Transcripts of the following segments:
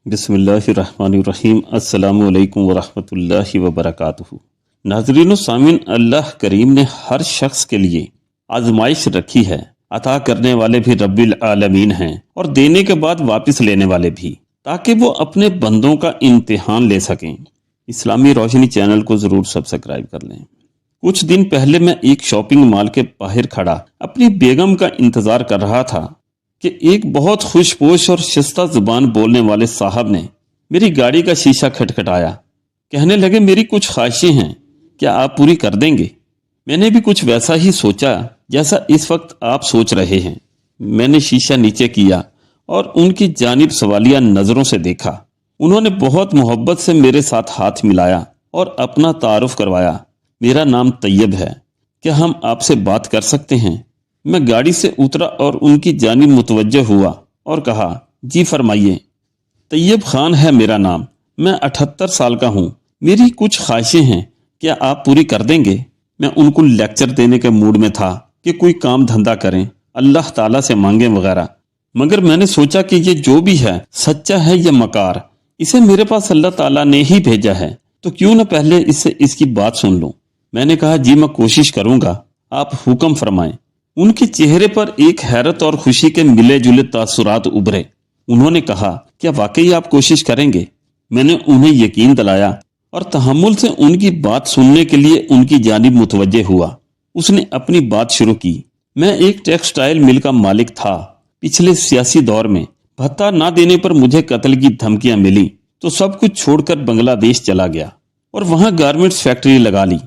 बिस्मिल्लाहिर्रहमानिर्रहीम। अस्सलामु अलैकुम वरहमतुल्लाहि वबरकातुहू। नाज़रीन व सामीन, अल्लाह करीम ने हर शख्स के लिए आजमाइश रखी है। अता करने वाले भी रब्बिल आलमीन हैं और देने के बाद वापस लेने वाले भी, ताकि वो अपने बंदों का इम्तिहान ले सकें। इस्लामी रोशनी चैनल को ज़रूर सब्सक्राइब कर लें। कुछ दिन पहले मैं एक शॉपिंग मॉल के बाहर खड़ा अपनी बेगम का इंतज़ार कर रहा था कि एक बहुत खुशपोश और शिस्ता जुबान बोलने वाले साहब ने मेरी गाड़ी का शीशा खटखटाया। कहने लगे, मेरी कुछ ख्वाहिशें हैं, क्या आप पूरी कर देंगे? मैंने भी कुछ वैसा ही सोचा जैसा इस वक्त आप सोच रहे हैं। मैंने शीशा नीचे किया और उनकी जानिब सवालिया नज़रों से देखा। उन्होंने बहुत मोहब्बत से मेरे साथ हाथ मिलाया और अपना तारुफ करवाया। मेरा नाम तैयब है, क्या हम आपसे बात कर सकते हैं? मैं गाड़ी से उतरा और उनकी जानिब मुतवज्जह हुआ और कहा, जी फरमाइए। तैयब खान है मेरा नाम, मैं 78 साल का हूँ। मेरी कुछ ख्वाहिशें हैं, क्या आप पूरी कर देंगे? मैं उनको लेक्चर देने के मूड में था कि कोई काम धंधा करें, अल्लाह ताला से मांगें वगैरह, मगर मैंने सोचा कि ये जो भी है सच्चा है या मकार, इसे मेरे पास अल्लाह ताला ने ही भेजा है, तो क्यों न पहले इससे इसकी बात सुन लूं। मैंने कहा, जी मैं कोशिश करूंगा, आप हुक्म फरमाएं। उनके चेहरे पर एक हैरत और खुशी के मिले जुले तासुरात उभरे। उन्होंने कहा, क्या वाकई आप कोशिश करेंगे? मैंने उन्हें यकीन दिलाया और तहम्मुल से उनकी बात सुनने के लिए उनकी जानिब मुतवज्जह हुआ। उसने अपनी बात शुरू की। मैं एक टेक्सटाइल मिल का मालिक था। पिछले सियासी दौर में भत्ता ना देने पर मुझे कत्ल की धमकियां मिली तो सब कुछ छोड़कर बांग्लादेश चला गया और वहां गारमेंट्स फैक्ट्री लगा ली।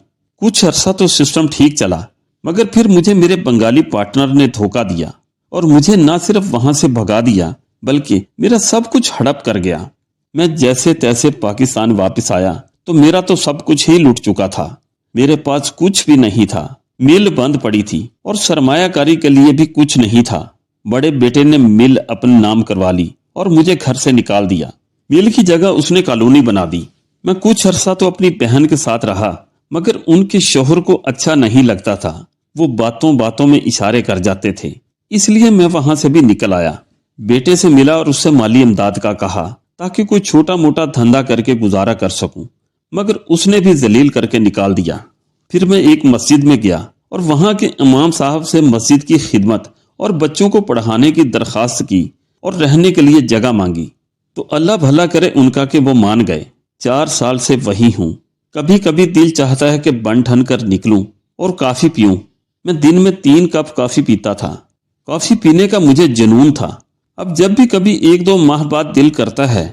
कुछ अरसा तो सिस्टम ठीक चला, मगर फिर मुझे मेरे बंगाली पार्टनर ने धोखा दिया और मुझे न सिर्फ वहां से भगा दिया बल्कि मेरा सब कुछ हड़प कर गया। मैं जैसे तैसे पाकिस्तान वापस आया तो मेरा तो सब कुछ ही लुट चुका था। मेरे पास कुछ भी नहीं था, मिल बंद पड़ी थी और सरमायाकारी के लिए भी कुछ नहीं था। बड़े बेटे ने मिल अपने नाम करवा ली और मुझे घर से निकाल दिया। मिल की जगह उसने कॉलोनी बना दी। मैं कुछ अरसा तो अपनी बहन के साथ रहा, मगर उनके शोहर को अच्छा नहीं लगता था। वो बातों बातों में इशारे कर जाते थे, इसलिए मैं वहां से भी निकल आया। बेटे से मिला और उससे माली इमदाद का कहा ताकि कोई छोटा मोटा धंधा करके गुजारा कर सकूं, मगर उसने भी जलील करके निकाल दिया। फिर मैं एक मस्जिद में गया और वहां के इमाम साहब से मस्जिद की खिदमत और बच्चों को पढ़ाने की दरखास्त की और रहने के लिए जगह मांगी, तो अल्लाह भला करे उनका कि वो मान गए। 4 साल से वही हूँ। कभी कभी दिल चाहता है कि बन ठन कर निकलूं और काफी पीऊं। मैं दिन में 3 कप कॉफी पीता था। कॉफी पीने का मुझे जुनून था। अब जब भी कभी 1-2 माह बाद दिल करता है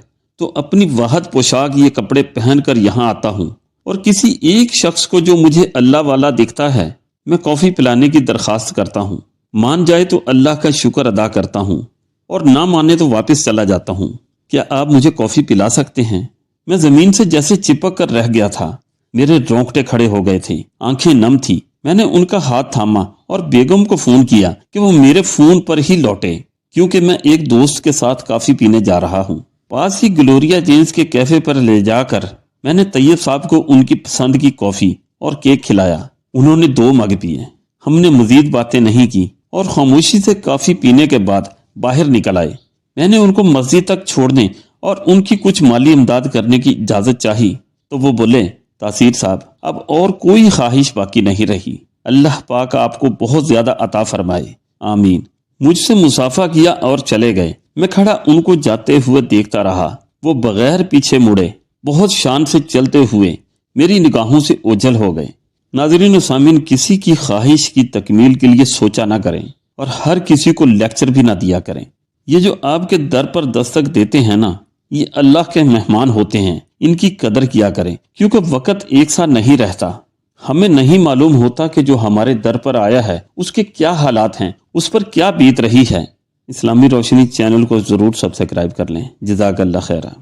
तो अपनी वाहद पोशाक ये कपड़े पहनकर यहाँ आता हूँ और किसी एक शख्स को जो मुझे अल्लाह वाला दिखता है मैं कॉफी पिलाने की दरखास्त करता हूँ। मान जाए तो अल्लाह का शुक्र अदा करता हूँ और ना माने तो वापस चला जाता हूँ। क्या आप मुझे कॉफी पिला सकते हैं? मैं जमीन से जैसे चिपक कर रह गया था। मेरे रोंगटे खड़े हो गए थे, आंखें नम थी। मैंने उनका हाथ थामा और बेगम को फोन किया कि वो मेरे फोन पर ही लौटे, क्योंकि मैं एक दोस्त के साथ कॉफी पीने जा रहा हूँ। पास ही ग्लोरिया जेंस के कैफे पर ले जाकर मैंने तैयब साहब को उनकी पसंद की कॉफी और केक खिलाया। उन्होंने 2 मग पिए। हमने मजीद बातें नहीं की और खामोशी से कॉफी पीने के बाद बाहर निकल आए। मैंने उनको मस्जिद तक छोड़ने और उनकी कुछ माली इमदाद करने की इजाजत चाही तो वो बोले, तासीर साहब, अब और कोई ख्वाहिश बाकी नहीं रही। अल्लाह पाक आपको बहुत ज्यादा अता फरमाए, आमीन। मुझसे मुसाफा किया और चले गए। मैं खड़ा उनको जाते हुए देखता रहा। वो बगैर पीछे मुड़े बहुत शान से चलते हुए मेरी निगाहों से ओझल हो गए। नाज़रीन व सामीन, किसी की ख्वाहिश की तकमील के लिए सोचा ना करें और हर किसी को लेक्चर भी ना दिया करें। ये जो आपके दर पर दस्तक देते हैं ना, ये अल्लाह के मेहमान होते हैं। इनकी कदर किया करें, क्योंकि वक्त एक सा नहीं रहता। हमें नहीं मालूम होता कि जो हमारे दर पर आया है उसके क्या हालात हैं, उस पर क्या बीत रही है। इस्लामी रोशनी चैनल को जरूर सब्सक्राइब कर लें। जज़ाकल्लाह खैरा।